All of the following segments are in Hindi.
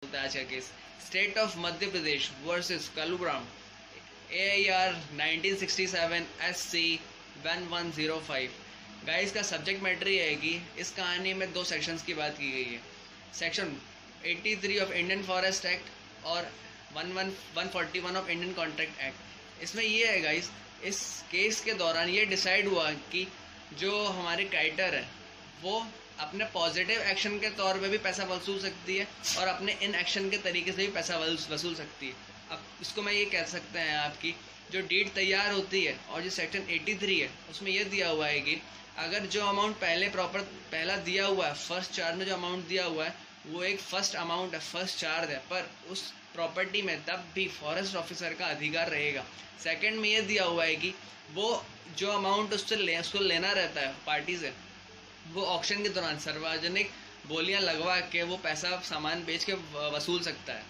आज का case state of Madhya Pradesh versus Kaluram AIR 1967 SC 1105। Guys का सब्जेक्ट मैटर ये है कि इस कहानी में दो सेक्शंस की बात की गई है। Section 83 of Indian forest act और 141 ऑफ इंडियन कॉन्ट्रैक्ट एक्ट। इसमें ये है गाइस, इस केस के दौरान ये डिसाइड हुआ कि जो हमारे क्राइटर है वो अपने पॉजिटिव एक्शन के तौर पे भी पैसा वसूल सकती है और अपने इन एक्शन के तरीके से भी पैसा वसूल सकती है। अब इसको मैं ये कह सकते हैं आपकी जो डीड तैयार होती है और जो सेक्शन 83 है उसमें यह दिया हुआ है कि अगर जो अमाउंट पहला दिया हुआ है, फर्स्ट चार्ज में जो अमाउंट दिया हुआ है वो एक फर्स्ट अमाउंट है, फर्स्ट चार्ज है, पर उस प्रॉपर्टी में तब भी फॉरेस्ट ऑफिसर का अधिकार रहेगा। सेकंड में ये दिया हुआ है कि वो जो अमाउंट उसको लेना रहता है पार्टी से, वो ऑक्शन के दौरान सार्वजनिक बोलियां लगवा के वो पैसा सामान बेच के वसूल सकता है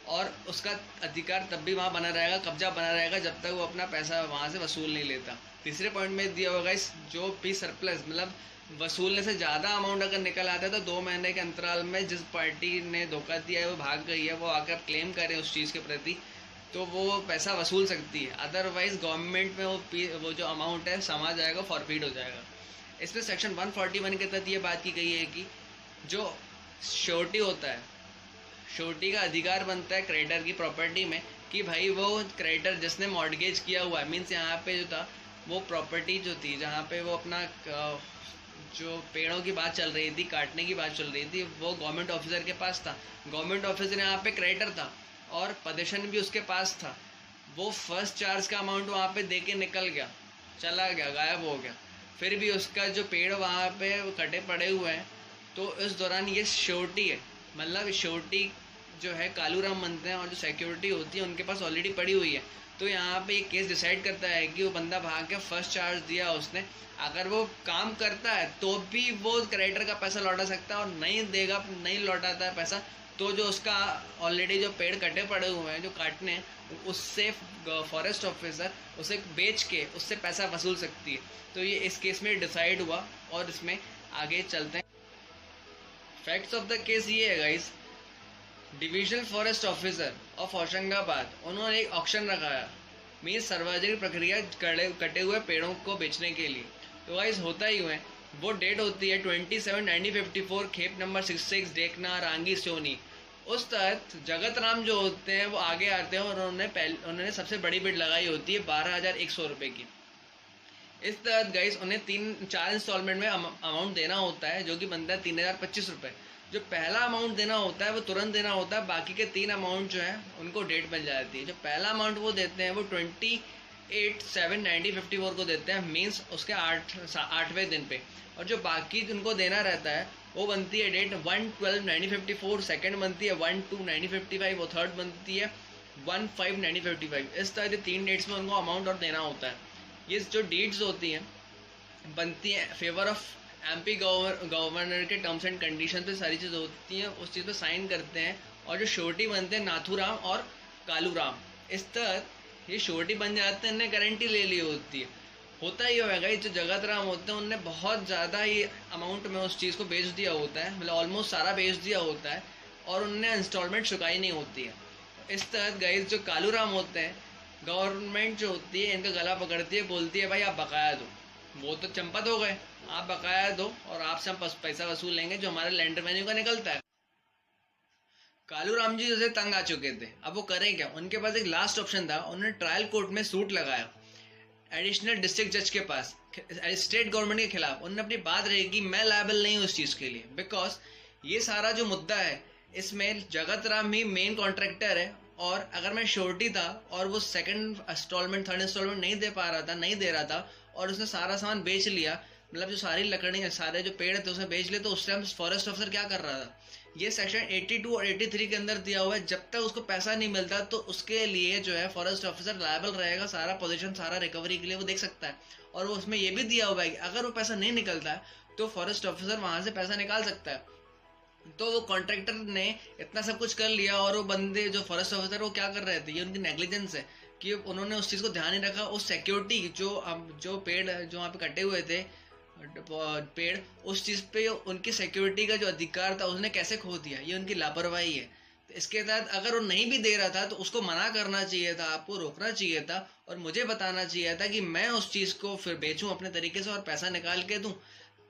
और उसका अधिकार तब भी वहाँ बना रहेगा, कब्जा बना रहेगा जब तक वो अपना पैसा वहाँ से वसूल नहीं लेता। तीसरे पॉइंट में दिया होगा इस जो भी सरप्लस मतलब वसूलने से ज़्यादा अमाउंट अगर निकल आता है तो 2 महीने के अंतराल में जिस पार्टी ने धोखा दिया है वो भाग गई है, वो आकर क्लेम करें उस चीज़ के प्रति तो वो पैसा वसूल सकती है। अदरवाइज गवर्नमेंट में वो जो अमाउंट है समा जाएगा, फॉरफिट हो जाएगा। इसमें सेक्शन 141 के तहत ये बात की गई है कि जो श्योरिटी होता है, श्योरिटी का अधिकार बनता है क्रेडिटर की प्रॉपर्टी में कि भाई वो क्रेडिटर जिसने मॉर्गेज किया हुआ है, मीन्स यहाँ पे जो था वो प्रॉपर्टी जो थी जहाँ पे वो अपना जो पेड़ों की बात चल रही थी, काटने की बात चल रही थी, वो गवर्नमेंट ऑफिसर के पास था। गवर्नमेंट ऑफिसर यहाँ पे क्रेडिटर था और पोजीशन भी उसके पास था। वो फर्स्ट चार्ज का अमाउंट वहाँ पे दे के निकल गया, चला गया, गायब हो गया। फिर भी उसका जो पेड़ वहाँ पे कटे पड़े हुए हैं, तो इस दौरान ये श्योरिटी है, मतलब श्योरिटी जो है कालूराम बनते हैं और जो सिक्योरिटी होती है उनके पास ऑलरेडी पड़ी हुई है। तो यहाँ पे एक केस डिसाइड करता है कि वो बंदा भाग के फर्स्ट चार्ज दिया उसने, अगर वो काम करता है तो भी वो क्रेडिटर का पैसा लौटा सकता है और नहीं देगा, नहीं लौटाता है पैसा तो जो उसका ऑलरेडी जो पेड़ कटे पड़े हुए हैं जो काटने हैं, उससे फॉरेस्ट ऑफिसर उसे बेच के उससे पैसा वसूल सकती है। तो ये इस केस में डिसाइड हुआ और इसमें आगे चलते हैं। फैक्ट्स ऑफ द केस ये है guys, divisional forest officer of Hoshangabad उन्होंने एक ऑक्शन रखाया, मीन्स सार्वजनिक प्रक्रिया कटे हुए पेड़ों को बेचने के लिए। तो गाइस होता ही हुआ है, वो डेट होती है 27/1954, खेप नंबर 66, देखना रांगी सोनी। उस तहत जगत राम जो होते हैं वो आगे आते हैं और उन्होंने सबसे बड़ी बिड लगाई होती है 12,100 रुपये की। इस तहत गाइस उन्हें 4 इंस्टॉलमेंट में अमाउंट देना होता है जो कि बनता है 3,025 रुपये। जो पहला अमाउंट देना होता है वो तुरंत देना होता है, बाकी के 3 अमाउंट जो है उनको डेट बन जाती है। जो पहला अमाउंट वो देते हैं वो 28/7/1954 को देते हैं, मीन्स उसके 8वें दिन पे। और जो बाकी उनको देना रहता है वो बनती है डेट 1/12/1954, सेकेंड बनती है 1/2/1955 और थर्ड बनती है 1/5/1955। इस तरह के 3 डेट्स में उनको अमाउंट और देना होता है। ये जो डेट्स होती हैं बनती हैं फेवर ऑफ MP गवर्नर के टर्म्स एंड कंडीशन पे सारी चीज़ होती हैं, उस चीज़ पे साइन करते हैं। और जो श्योरिटी बनते हैं नाथूराम और कालूराम, इस तहत ये श्योरिटी बन जाते हैं, इन्हें गारंटी ले ली होती है। होता ही होगा जो जगत राम होते हैं उनने बहुत ज़्यादा ही अमाउंट में उस चीज़ को बेच दिया होता है, मतलब ऑलमोस्ट सारा बेच दिया होता है और उनने इंस्टॉलमेंट चुकाई नहीं होती है। इस तहत गाइस जो कालूराम होते हैं, गवर्नमेंट जो होती है इनका गला पकड़ती है, बोलती है भाई आप बकाया दो। वो तो चंपत हो गए, आप बकाया दो और आपसे हम पैसा वसूल लेंगे जो हमारे लैंड रेवेन्यू का निकलता है। कालूराम जी जैसे तंग आ चुके थे, अब वो करें क्या? उनके पास एक लास्ट ऑप्शन था, उन्होंने ट्रायल कोर्ट में सूट लगाया एडिशनल डिस्ट्रिक्ट जज के पास स्टेट गवर्नमेंट के खिलाफ। उन्होंने अपनी बात रही कि मैं लायबल नहीं हूँ उस चीज़ के लिए, बिकॉज ये सारा जो मुद्दा है इसमें जगत राम ही मेन कॉन्ट्रैक्टर है और अगर मैं श्योरिटी था और वो सेकंड इंस्टॉलमेंट थर्ड इंस्टॉलमेंट नहीं दे पा रहा था, नहीं दे रहा था और उसने सारा सामान बेच लिया, मतलब जो सारी लकड़ी सारे जो पेड़ थे उसे बेच ले, तो उस टाइम फॉरेस्ट ऑफिसर क्या कर रहा था? ये सेक्शन 82 और 83 के अंदर दिया हुआ है, जब तक उसको पैसा नहीं मिलता तो उसके लिए जो है फॉरेस्ट ऑफिसर लायबल रहेगा, सारा पोजीशन सारा रिकवरी के लिए वो देख सकता है। और वो उसमें ये भी दिया हुआ है कि अगर वो पैसा नहीं निकलता है तो फॉरेस्ट ऑफिसर वहाँ से पैसा निकाल सकता है। तो वो कॉन्ट्रैक्टर ने इतना सब कुछ कर लिया और वो बंदे जो फॉरेस्ट ऑफिसर वो क्या कर रहे थे, ये उनकी नेग्लिजेंस है कि उन्होंने उस चीज़ को ध्यान नहीं रखा। उस सिक्योरिटी जो पेड़ जो वहाँ पे कटे हुए थे पेड़, उस चीज़ पे उनकी सिक्योरिटी का जो अधिकार था उसने कैसे खो दिया, ये उनकी लापरवाही है। तो इसके तहत अगर वो नहीं भी दे रहा था तो उसको मना करना चाहिए था, आपको रोकना चाहिए था और मुझे बताना चाहिए था कि मैं उस चीज़ को फिर बेचूं अपने तरीके से और पैसा निकाल के दूं।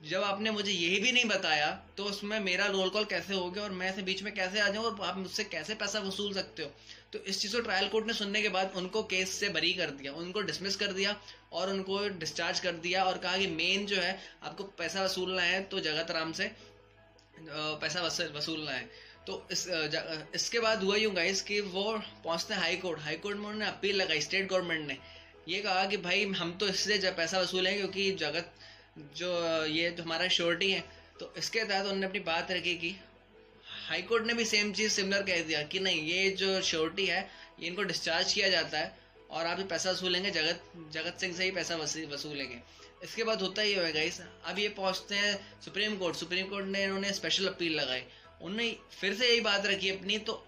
जब आपने मुझे यही भी नहीं बताया तो उसमें मेरा रोल कॉल कैसे हो गया और मैं ऐसे बीच में कैसे आ जाऊँ और आप मुझसे कैसे पैसा वसूल सकते हो। तो इस चीज़ को ट्रायल कोर्ट ने सुनने के बाद उनको केस से बरी कर दिया, उनको डिसमिस कर दिया और उनको डिस्चार्ज कर दिया और कहा कि मेन जो है आपको पैसा वसूलना है तो जगत राम से पैसा वसूलना है। तो इसके बाद हुआ यूँ गाइस कि वो पहुंचते हैं हाई कोर्ट। हाई कोर्ट में उन्होंने अपील लगाई, स्टेट गवर्नमेंट ने ये कहा कि भाई हम तो इससे पैसा वसूलेंगे क्योंकि जगत जो ये जो हमारा श्योरिटी है। तो इसके तहत उन्होंने अपनी बात रखी कि हाई कोर्ट ने भी सेम चीज़ सिमिलर कह दिया कि नहीं, ये जो श्योरिटी है ये इनको डिस्चार्ज किया जाता है और आप ये पैसा वसूलेंगे जगत सिंह से ही पैसा वसूलेंगे। इसके बाद होता ही होगा गाइस, अब ये पहुंचते हैं सुप्रीम कोर्ट। सुप्रीम कोर्ट ने इन्होंने स्पेशल अपील लगाई, उन्होंने फिर से यही बात रखी अपनी। तो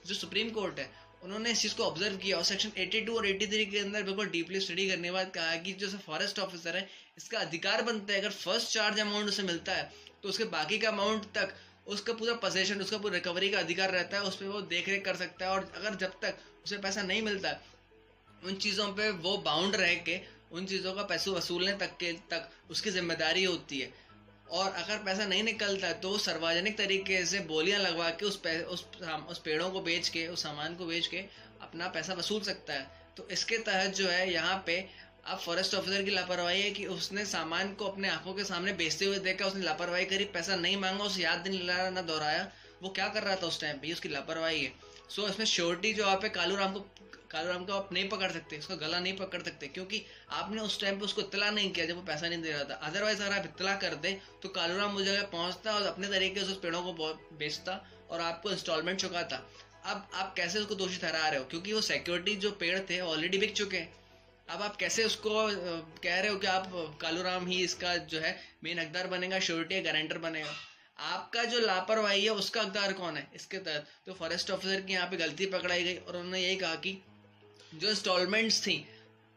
जो सुप्रीम कोर्ट है उन्होंने इस चीज़ को ऑब्जर्व किया और सेक्शन 82 और 83 के अंदर बिल्कुल डीपली स्टडी करने के बाद कहा कि जो फॉरेस्ट ऑफिसर है इसका अधिकार बनता है, अगर फर्स्ट चार्ज अमाउंट उसे मिलता है तो उसके बाकी का अमाउंट तक उसका पूरा पोजेशन, उसका पूरा रिकवरी का अधिकार रहता है, उस पर वो देख रेख कर सकता है। और अगर जब तक उसे पैसा नहीं मिलता उन चीज़ों पे वो बाउंड रह के उन चीज़ों का पैसा वसूलने तक उसकी जिम्मेदारी होती है। और अगर पैसा नहीं निकलता तो सार्वजनिक तरीके से बोलियां लगवा के उस पेड़ों को बेच के, उस सामान को बेच के अपना पैसा वसूल सकता है। तो इसके तहत जो है यहाँ पे अब फॉरेस्ट ऑफिसर की लापरवाही है कि उसने सामान को अपने आंखों के सामने बेचते हुए देखा, उसने लापरवाही करी, पैसा नहीं मांगा, उसे याद नहीं दिलाया, ना दोहराया वो क्या कर रहा था उस टाइम पे, उसकी लापरवाही है। सो इसमें श्योरिटी जो आप कालूराम को आप नहीं पकड़ सकते, उसका गला नहीं पकड़ सकते क्योंकि आपने उस टाइम पे उसको इत्तला नहीं किया जब वो पैसा नहीं दे रहा था। अदरवाइज अगर आप इत्तला कर दे तो कालूराम उस जगह पहुंचता और अपने तरीके से उस पेड़ों को बेचता और आपको इंस्टॉलमेंट चुकाता। अब आप कैसे उसको दोषी ठहरा रहे हो क्योंकि वो सिक्योरिटी जो पेड़ थे ऑलरेडी बिक चुके हैं। अब आप कैसे उसको कह रहे हो कि आप कालूराम ही इसका जो है मेन हकदार बनेगा, श्योरिटी या गारंटर बनेगा। आपका जो लापरवाही है उसका हकदार कौन है इसके तहत? तो फॉरेस्ट ऑफिसर की यहाँ पे गलती पकड़ाई गई और उन्होंने यही कहा कि जो इंस्टॉलमेंट्स थी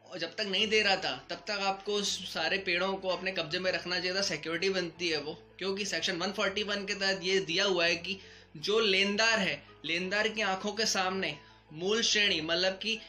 और जब तक नहीं दे रहा था तब तक आपको सारे पेड़ों को अपने कब्जे में रखना चाहिए था, सिक्योरिटी बनती है वो। क्योंकि सेक्शन 141 के तहत ये दिया हुआ है कि जो लेनदार है, लेनदार की आंखों के सामने मूल श्रेणी मतलब कि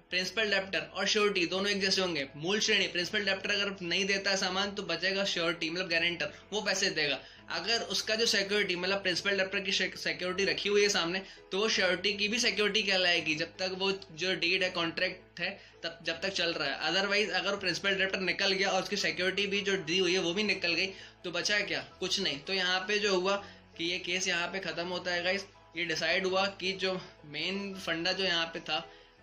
प्रिंसिपल डेप्टर और श्योरिटी दोनों एक जैसे होंगे। मूल श्रेणी प्रिंसिपल डेप्टर अगर नहीं देता सामान तो बचेगा श्योरिटी मतलब गारंटर, वो पैसे देगा। अगर उसका जो सिक्योरिटी मतलब प्रिंसिपल डेप्टर की सिक्योरिटी रखी हुई है सामने तो वो श्योरिटी की भी सिक्योरिटी कहलाएगी जब तक वो जो डीड है, कॉन्ट्रैक्ट है, तब जब तक चल रहा है। अदरवाइज अगर प्रिंसिपल डेप्टर निकल गया और उसकी सिक्योरिटी भी जो दी हुई है वो भी निकल गई तो बचा क्या? कुछ नहीं। तो यहाँ पे जो हुआ कि ये केस यहाँ पे खत्म होता है गाइस। ये डिसाइड हुआ कि जो मेन फंडा जो यहाँ पे था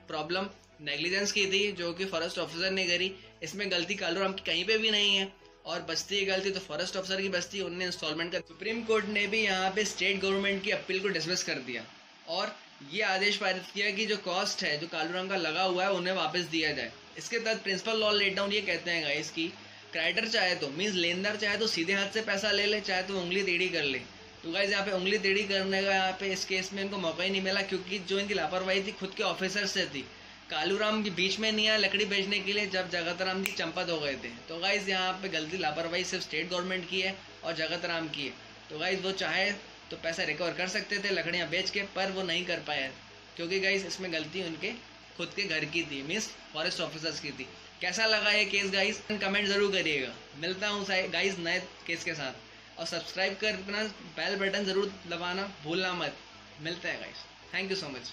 प्रॉब्लम नेग्लिजेंस की थी जो कि फॉरेस्ट ऑफिसर ने करी, इसमें गलती कालूराम की कहीं पे भी नहीं है और बचती है गलती तो फॉरेस्ट ऑफिसर की बचती, उनने इंस्टॉलमेंट का। सुप्रीम कोर्ट ने भी यहाँ पे स्टेट गवर्नमेंट की अपील को डिसमिस कर दिया और ये आदेश पारित किया कि जो कॉस्ट है जो कालूराम का लगा हुआ है उन्हें वापस दिया जाए। इसके तहत प्रिंसिपल लॉ लेट डाउन ये कहते हैं गाइस कि क्रेडिटर चाहे तो मीन्स लेनदार चाहे तो सीधे हाथ से पैसा ले ले, चाहे तो उंगली टेढ़ी कर ले। तो गाइस यहाँ पे उंगली टेढ़ी करने का यहाँ पे इस केस में इनको मौका ही नहीं मिला क्योंकि जो इनकी लापरवाही थी खुद के ऑफिसर से थी। कालूराम के बीच में नहीं आया लकड़ी बेचने के लिए जब जगत राम जी चंपत हो गए थे। तो गाइस यहाँ पे गलती लापरवाही सिर्फ स्टेट गवर्नमेंट की है और जगत राम की है। तो गाइस वो चाहे तो पैसा रिकवर कर सकते थे लकड़ियाँ बेच के, पर वो नहीं कर पाए क्योंकि गाइस इसमें गलती उनके खुद के घर की थी, मीन्स फॉरेस्ट ऑफिसर्स की थी। कैसा लगा ये केस गाइस कमेंट जरूर करिएगा। मिलता हूँ गाइस नए केस के साथ और सब्सक्राइब करना, बेल बटन जरूर दबाना भूलना मत। मिलता है guys, thank you so much.